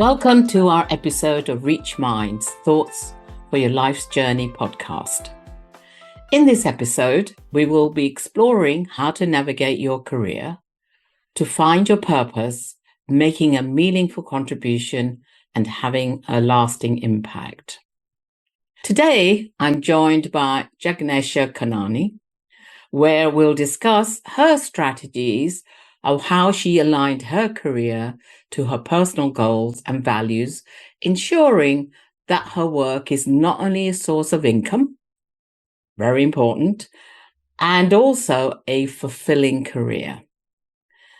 Welcome to our episode of Reach Minds, Thoughts for Your Life's Journey podcast. In this episode, we will be exploring how to navigate your career, to find your purpose, making a meaningful contribution, and having a lasting impact. Today, I'm joined by Jignasha Kanani, where we'll discuss her strategies of how she aligned her career to her personal goals and values, ensuring that her work is not only a source of income, very important, and also a fulfilling career.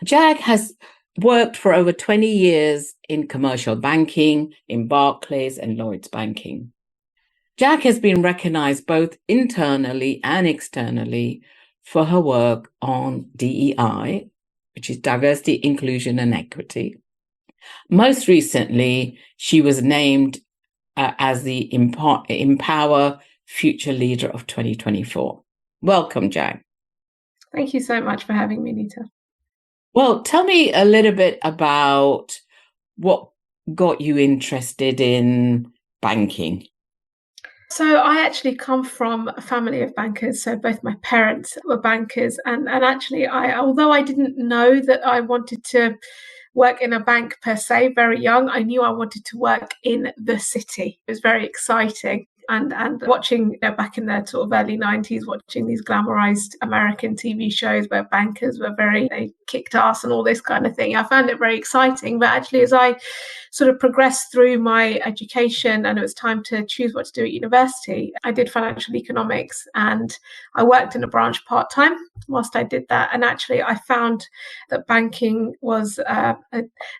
Jag has worked for over 20 years in commercial banking, in Barclays and Lloyds banking. Jag has been recognized both internally and externally for her work on DEI, which is diversity, inclusion, and equity. Most recently, she was named as the Empower Future Leader of 2024. Welcome, Jag. Thank you so much for having me, Nita. Well, tell me a little bit about what got you interested in banking. So I actually come from a family of bankers. So both my parents were bankers. And actually, although I didn't know that I wanted to work in a bank per se very young, I knew I wanted to work in the city. It was very exciting. And watching back in the sort of early 90s, watching these glamorized American TV shows where bankers were they kicked ass and all this kind of thing. I found it very exciting. But actually, as I sort of progressed through my education and it was time to choose what to do at university, I did financial economics and I worked in a branch part-time whilst I did that. And actually, I found that banking was a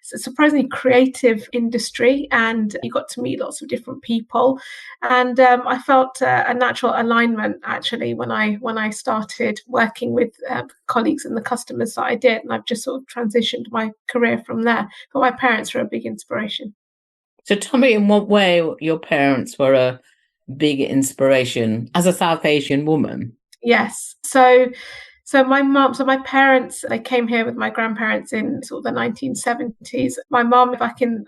surprisingly creative industry and you got to meet lots of different people. And I felt a natural alignment actually when I started working with colleagues and the customers that I did, and I've just sort of transitioned my career from there. But my parents were a big inspiration. So tell me in what way your parents were a big inspiration as a South Asian woman? Yes. So my parents, they came here with my grandparents in sort of the 1970s. My mum, back in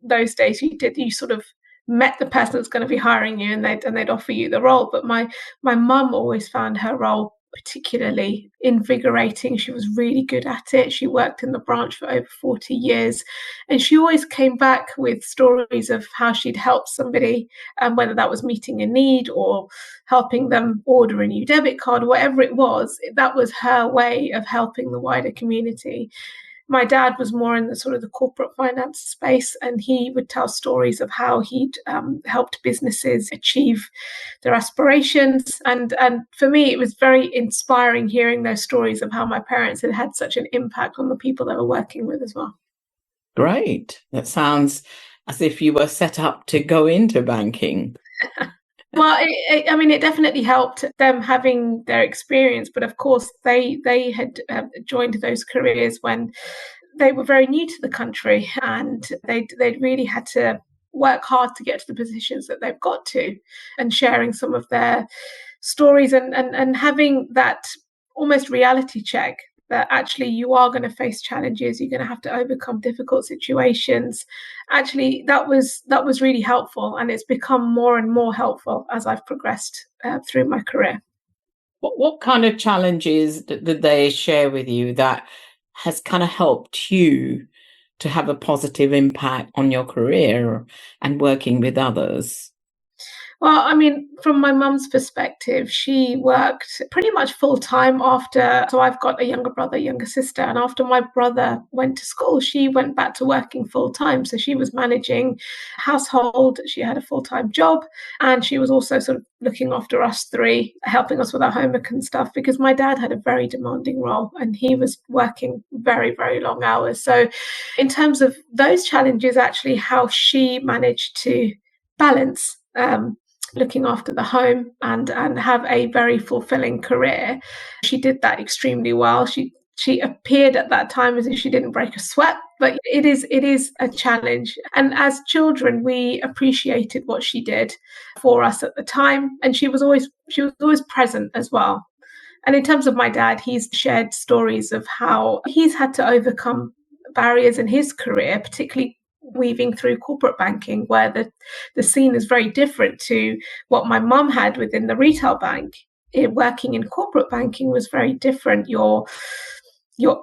those days, you sort of met the person that's going to be hiring you and they'd offer you the role. But my mum always found her role particularly invigorating. She was really good at it. She worked in the branch for over 40 years. And she always came back with stories of how she'd helped somebody, whether that was meeting a need or helping them order a new debit card, whatever it was, that was her way of helping the wider community. My dad was more in the sort of the corporate finance space, and he would tell stories of how he'd helped businesses achieve their aspirations. And for me, it was very inspiring hearing those stories of how my parents had had such an impact on the people they were working with as well. Great. That sounds as if you were set up to go into banking. Well, it definitely helped them having their experience, but of course they had joined those careers when they were very new to the country, and they'd really had to work hard to get to the positions that they've got to, and sharing some of their stories and having that almost reality check that actually you are going to face challenges, you're going to have to overcome difficult situations. Actually, that was really helpful, and it's become more and more helpful as I've progressed through my career. What kind of challenges did they share with you that has kind of helped you to have a positive impact on your career and working with others? Well, from my mum's perspective, she worked pretty much full time so I've got a younger brother, younger sister, and after my brother went to school, she went back to working full time. So she was managing household, she had a full-time job, and she was also sort of looking after us three, helping us with our homework and stuff, because my dad had a very demanding role and he was working very, very long hours. So in terms of those challenges, actually how she managed to balance looking after the home and have a very fulfilling career. She did that extremely well. She appeared at that time as if she didn't break a sweat, but it is a challenge. And as children, we appreciated what she did for us at the time, and she was always present as well. And in terms of my dad, he's shared stories of how he's had to overcome barriers in his career, particularly weaving through corporate banking, where the scene is very different to what my mum had within the retail bank. Working in corporate banking was very different. Your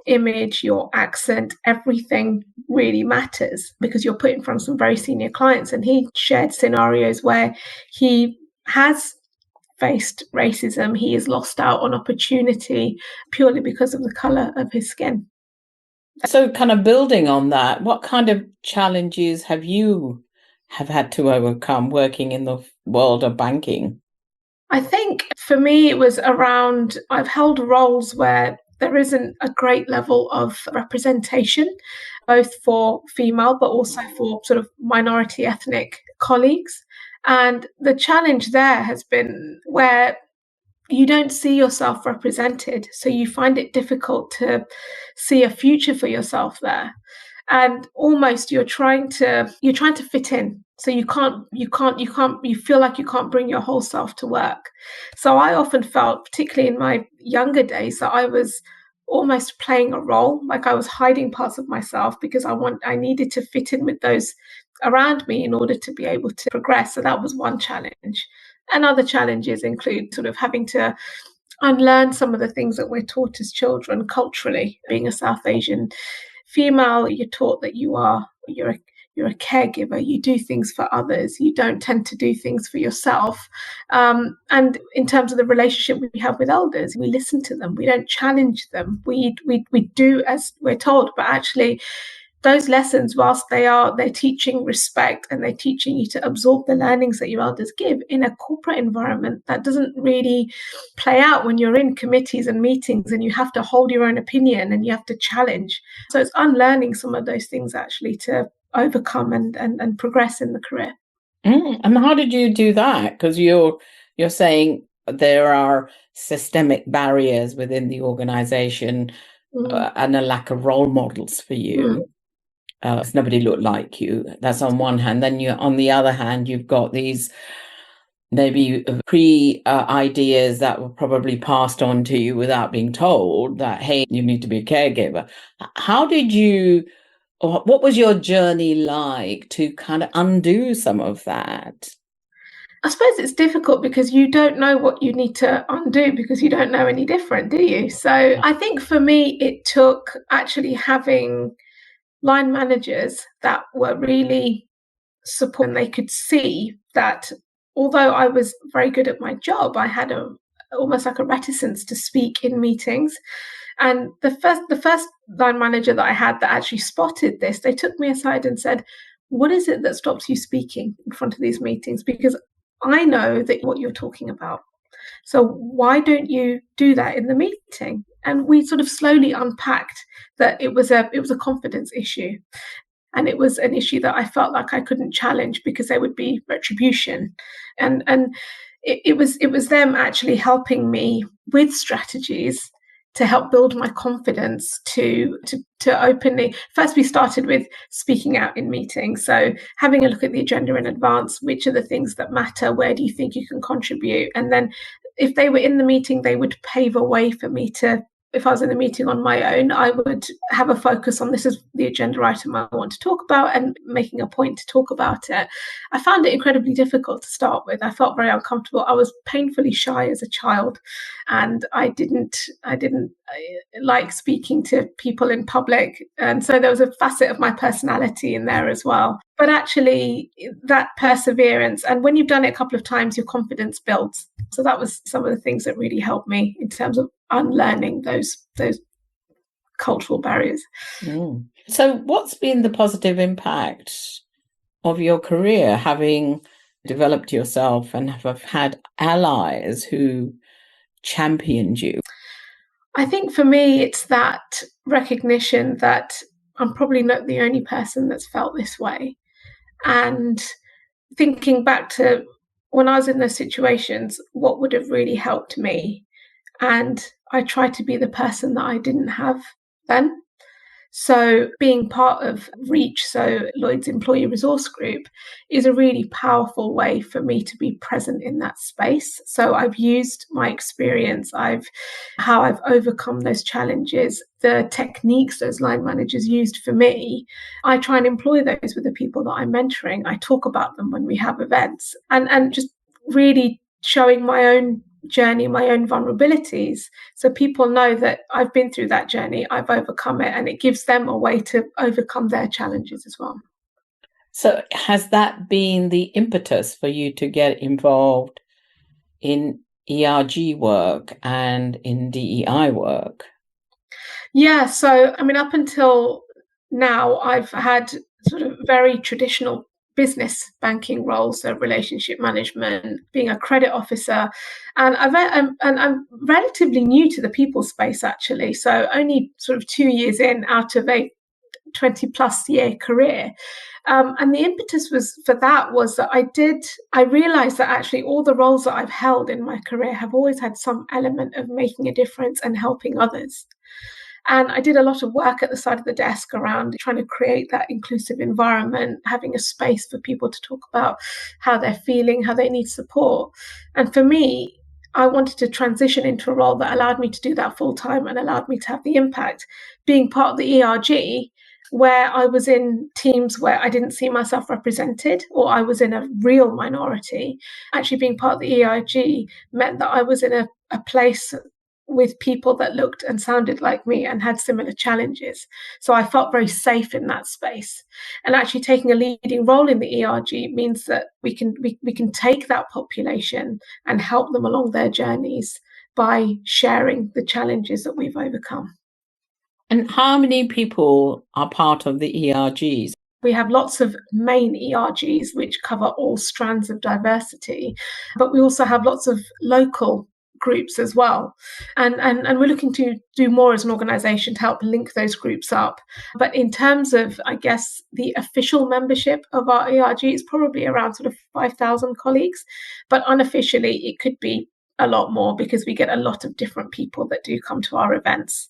image, your accent, everything really matters because you're put in front of some very senior clients. And he shared scenarios where he has faced racism. He has lost out on opportunity purely because of the colour of his skin. So kind of building on that, what kind of challenges have you had to overcome working in the world of banking? I think for me, it was around, I've held roles where there isn't a great level of representation, both for female, but also for sort of minority ethnic colleagues. And the challenge there has been where you don't see yourself represented. So you find it difficult to see a future for yourself there. And almost you're trying to fit in. So you feel like you can't bring your whole self to work. So I often felt, particularly in my younger days, that I was almost playing a role, like I was hiding parts of myself because I needed to fit in with those around me in order to be able to progress. So that was one challenge. And other challenges include sort of having to unlearn some of the things that we're taught as children culturally. Being a South Asian female, you're taught that you're a caregiver. You do things for others. You don't tend to do things for yourself. And in terms of the relationship we have with elders, we listen to them. We don't challenge them. We do as we're told, but actually those lessons, whilst they're teaching respect and they're teaching you to absorb the learnings that your elders give in a corporate environment, that doesn't really play out when you're in committees and meetings and you have to hold your own opinion and you have to challenge. So it's unlearning some of those things actually to overcome and progress in the career. And how did you do that? Because you're saying there are systemic barriers within the organization and a lack of role models for you. Nobody looked like you. That's on one hand. Then on the other hand, you've got these maybe ideas that were probably passed on to you without being told that, hey, you need to be a caregiver. What was your journey like to kind of undo some of that? I suppose it's difficult because you don't know what you need to undo because you don't know any different, do you? So I think for me, it took actually having line managers that were really supportive. They could see that although I was very good at my job, I had almost like a reticence to speak in meetings. And the first line manager that I had that actually spotted this, they took me aside and said, "What is it that stops you speaking in front of these meetings? Because I know that what you're talking about. So why don't you do that in the meeting?" And we sort of slowly unpacked that it was a confidence issue. And it was an issue that I felt like I couldn't challenge because there would be retribution. And it was them actually helping me with strategies to help build my confidence to openly. First, we started with speaking out in meetings. So having a look at the agenda in advance, which are the things that matter, where do you think you can contribute? And then if they were in the meeting, they would pave a way for me to, if I was in the meeting on my own, I would have a focus on this is the agenda item I want to talk about and making a point to talk about it. I found it incredibly difficult to start with. I felt very uncomfortable. I was painfully shy as a child, and I didn't like speaking to people in public. And so there was a facet of my personality in there as well. But actually that perseverance, and when you've done it a couple of times, your confidence builds. So that was some of the things that really helped me in terms of unlearning those cultural barriers. So what's been the positive impact of your career, having developed yourself and have had allies who championed you? I think for me, it's that recognition that I'm probably not the only person that's felt this way. And thinking back to when I was in those situations, what would have really helped me? And I tried to be the person that I didn't have then. So being part of Reach, so Lloyds Employee Resource Group, is a really powerful way for me to be present in that space. So I've used my experience, how I've overcome those challenges, the techniques those line managers used for me. I try and employ those with the people that I'm mentoring. I talk about them when we have events, and just really showing my own journey, my own vulnerabilities, so people know that I've been through that journey, I've overcome it, and it gives them a way to overcome their challenges as well. So has that been the impetus for you to get involved in ERG work and in DEI work? Yeah, so I mean, up until now, I've had sort of very traditional business banking roles, so relationship management, being a credit officer, and I'm relatively new to the people space actually. So only sort of 2 years in out of a 20 plus year career. And the impetus for that was that I realized that actually all the roles that I've held in my career have always had some element of making a difference and helping others. And I did a lot of work at the side of the desk around trying to create that inclusive environment, having a space for people to talk about how they're feeling, how they need support. And for me, I wanted to transition into a role that allowed me to do that full time and allowed me to have the impact. Being part of the ERG, where I was in teams where I didn't see myself represented, or I was in a real minority, actually being part of the ERG meant that I was in a place with people that looked and sounded like me and had similar challenges. So I felt very safe in that space. And actually taking a leading role in the ERG means that we can take that population and help them along their journeys by sharing the challenges that we've overcome. And how many people are part of the ERGs? We have lots of main ERGs which cover all strands of diversity, but we also have lots of local groups as well. And we're looking to do more as an organisation to help link those groups up. But in terms of, I guess, the official membership of our ERG, it's probably around sort of 5,000 colleagues. But unofficially, it could be a lot more because we get a lot of different people that do come to our events.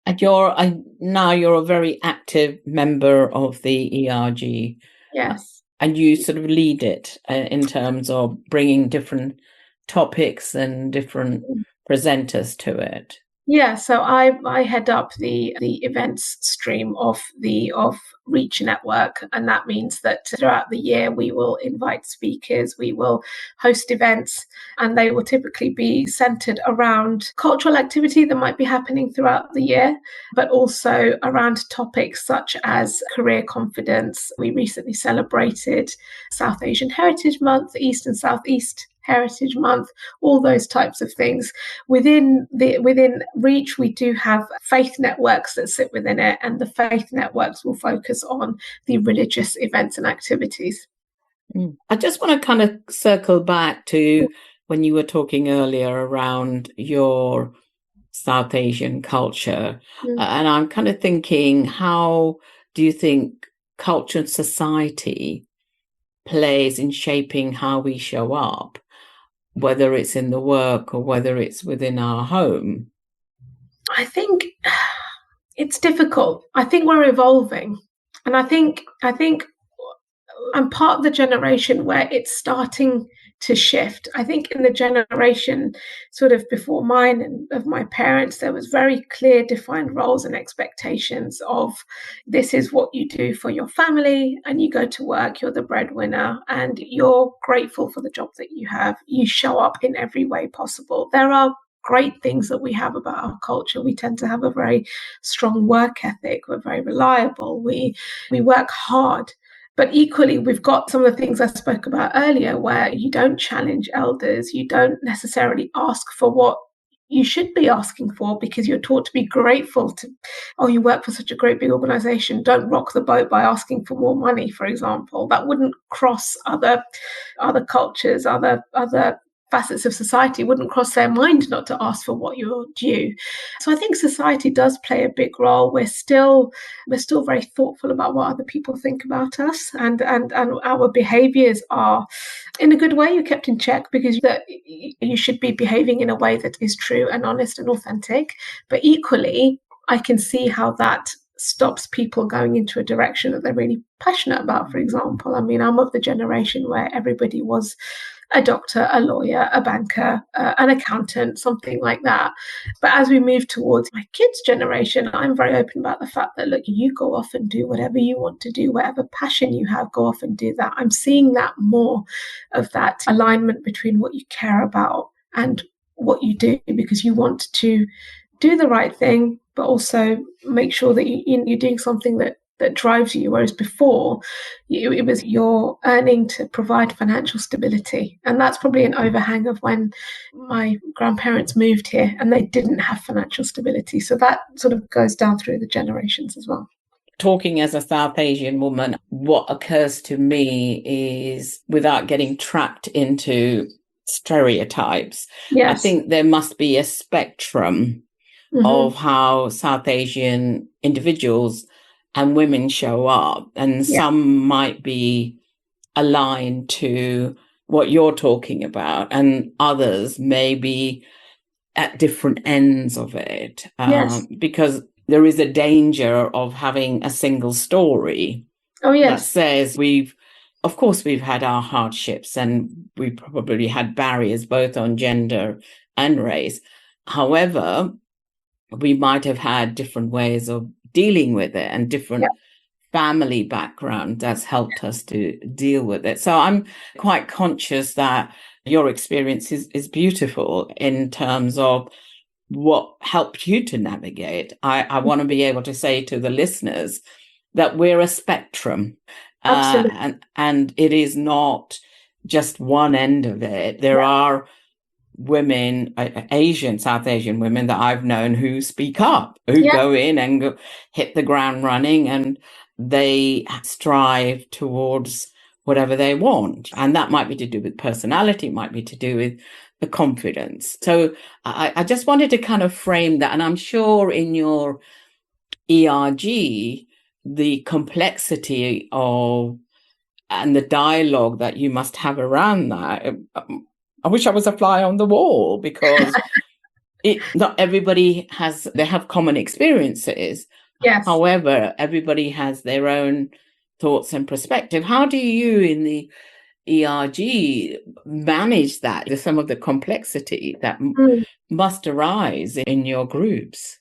And now you're a very active member of the ERG. Yes. And you sort of lead it in terms of bringing different topics and different presenters to it. Yeah, so I head up the events stream of Reach Network, and that means that throughout the year we will invite speakers, we will host events, and they will typically be centered around cultural activity that might be happening throughout the year, but also around topics such as career confidence. We recently celebrated South Asian Heritage Month, East and Southeast Heritage Month, all those types of things. Within Reach, we do have faith networks that sit within it, and the faith networks will focus on the religious events and activities. I just want to kind of circle back to when you were talking earlier around your South Asian culture. And I'm kind of thinking, how do you think culture and society plays in shaping how we show up, whether it's in the work or whether it's within our home? I think it's difficult. I think we're evolving. And I think I'm part of the generation where it's starting to shift. I think in the generation sort of before mine and of my parents, there was very clear defined roles and expectations of this is what you do for your family, and you go to work, you're the breadwinner, and you're grateful for the job that you have. You show up in every way possible. There are great things that we have about our culture. We tend to have a very strong work ethic. We're very reliable. We work hard. But equally, we've got some of the things I spoke about earlier where you don't challenge elders. You don't necessarily ask for what you should be asking for because you're taught to be grateful to, oh, you work for such a great big organization. Don't rock the boat by asking for more money, for example. That wouldn't cross other cultures, other facets of society, wouldn't cross their mind not to ask for what you're due. So I think society does play a big role. We're still very thoughtful about what other people think about us, and our behaviors are, in a good way, you're kept in check because you should be behaving in a way that is true and honest and authentic. But equally, I can see how that stops people going into a direction that they're really passionate about, for example. I mean, I'm of the generation where everybody was a doctor, a lawyer, a banker, an accountant, something like that. But as we move towards my kids' generation, I'm very open about the fact that, look, you go off and do whatever you want to do, whatever passion you have, go off and do that. I'm seeing that more of that alignment between what you care about and what you do, because you want to do the right thing, but also make sure that you're doing something that drives you. Whereas before, it was you're earning to provide financial stability. And that's probably an overhang of when my grandparents moved here and they didn't have financial stability. So that sort of goes down through the generations as well. Talking as a South Asian woman, what occurs to me is, without getting trapped into stereotypes, Yes. I think there must be a spectrum of how South Asian individuals and women show up. And some might be aligned to what you're talking about, and others may be at different ends of it. Because there is a danger of having a single story that says of course we've had our hardships and we probably had barriers both on gender and race. However, we might have had different ways of dealing with it and different family background that's helped us to deal with it. So I'm quite conscious that your experience is beautiful in terms of what helped you to navigate. I want to be able to say to the listeners that we're a spectrum. And it is not just one end of it. There are women, South Asian women that I've known who speak up, who go in and hit the ground running, and they strive towards whatever they want. And that might be to do with personality, might be to do with the confidence. So I just wanted to kind of frame that. And I'm sure in your ERG, the complexity of and the dialogue that you must have around that, I wish I was a fly on the wall, because not everybody they have common experiences. However, everybody has their own thoughts and perspective. How do you in the ERG manage that? There's some of the complexity that must arise in your groups.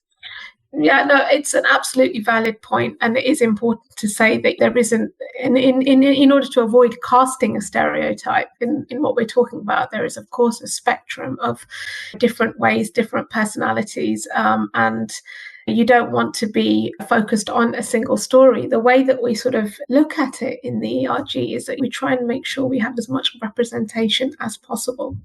Yeah, no, it's an absolutely valid point, and it is important to say that there isn't, in order to avoid casting a stereotype in what we're talking about, there is of course a spectrum of different ways, different personalities, and you don't want to be focused on a single story. The way that we sort of look at it in the ERG is that we try and make sure we have as much representation as possible.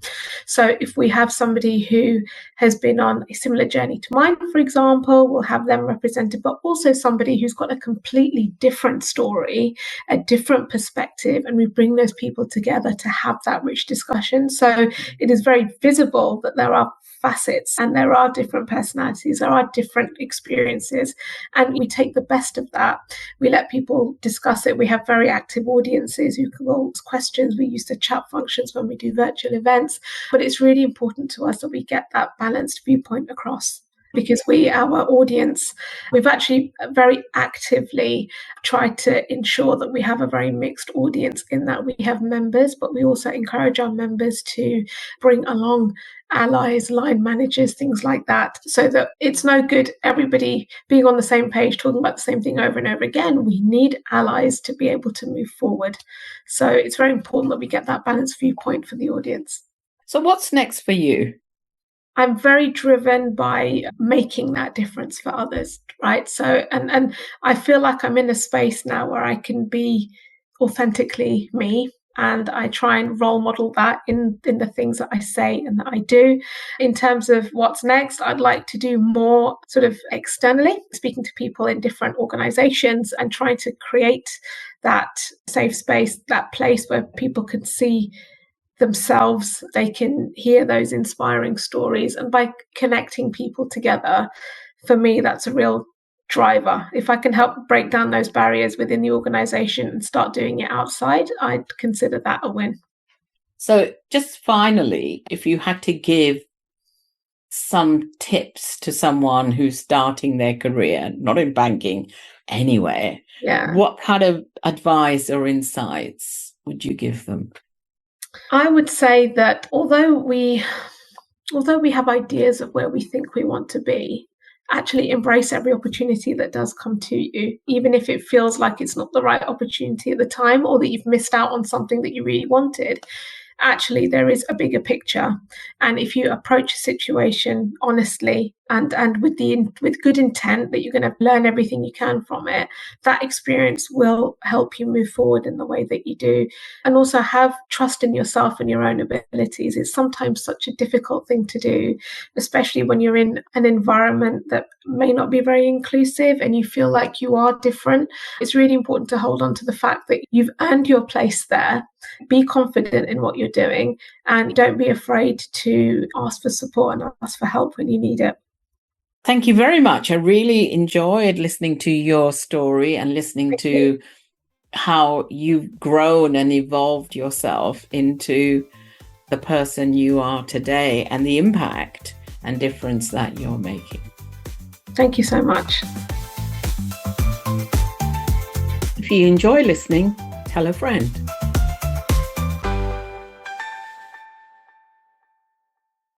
So if we have somebody who has been on a similar journey to mine, for example, we'll have them represented, but also somebody who's got a completely different story, a different perspective, and we bring those people together to have that rich discussion. So it is very visible that there are facets and there are different personalities, there are different experiences, and we take the best of that. We let people discuss it. We have very active audiences who can ask questions. We use the chat functions when we do virtual events, but it's really important to us that we get that balanced viewpoint across, because our audience, we've actually very actively tried to ensure that we have a very mixed audience, in that we have members, but we also encourage our members to bring along allies, line managers, things like that, so that it's no good everybody being on the same page talking about the same thing over and over again. We need allies to be able to move forward. So it's very important that we get that balanced viewpoint for the audience. So what's next for you? I'm very driven by making that difference for others, right? So, and I feel like I'm in a space now where I can be authentically me, and I try and role model that in the things that I say and that I do. In terms of what's next, I'd like to do more sort of externally, speaking to people in different organizations and trying to create that safe space, that place where people can see themselves, they can hear those inspiring stories. And by connecting people together, for me, that's a real driver. If I can help break down those barriers within the organization and start doing it outside, I'd consider that a win. So just finally, if you had to give some tips to someone who's starting their career, not in banking, anywhere, what kind of advice or insights would you give them? I would say that although we have ideas of where we think we want to be, actually embrace every opportunity that does come to you, even if it feels like it's not the right opportunity at the time, or that you've missed out on something that you really wanted. Actually, there is a bigger picture. And if you approach a situation honestly and with good intent that you're going to learn everything you can from it, that experience will help you move forward in the way that you do. And also have trust in yourself and your own abilities. It's sometimes such a difficult thing to do, especially when you're in an environment that may not be very inclusive and you feel like you are different. It's really important to hold on to the fact that you've earned your place there. Be confident in what you're doing, and don't be afraid to ask for support and ask for help when you need it. Thank you very much. I really enjoyed listening to your story and listening to how you've grown and evolved yourself into the person you are today and the impact and difference that you're making. Thank you so much. If you enjoy listening, tell a friend.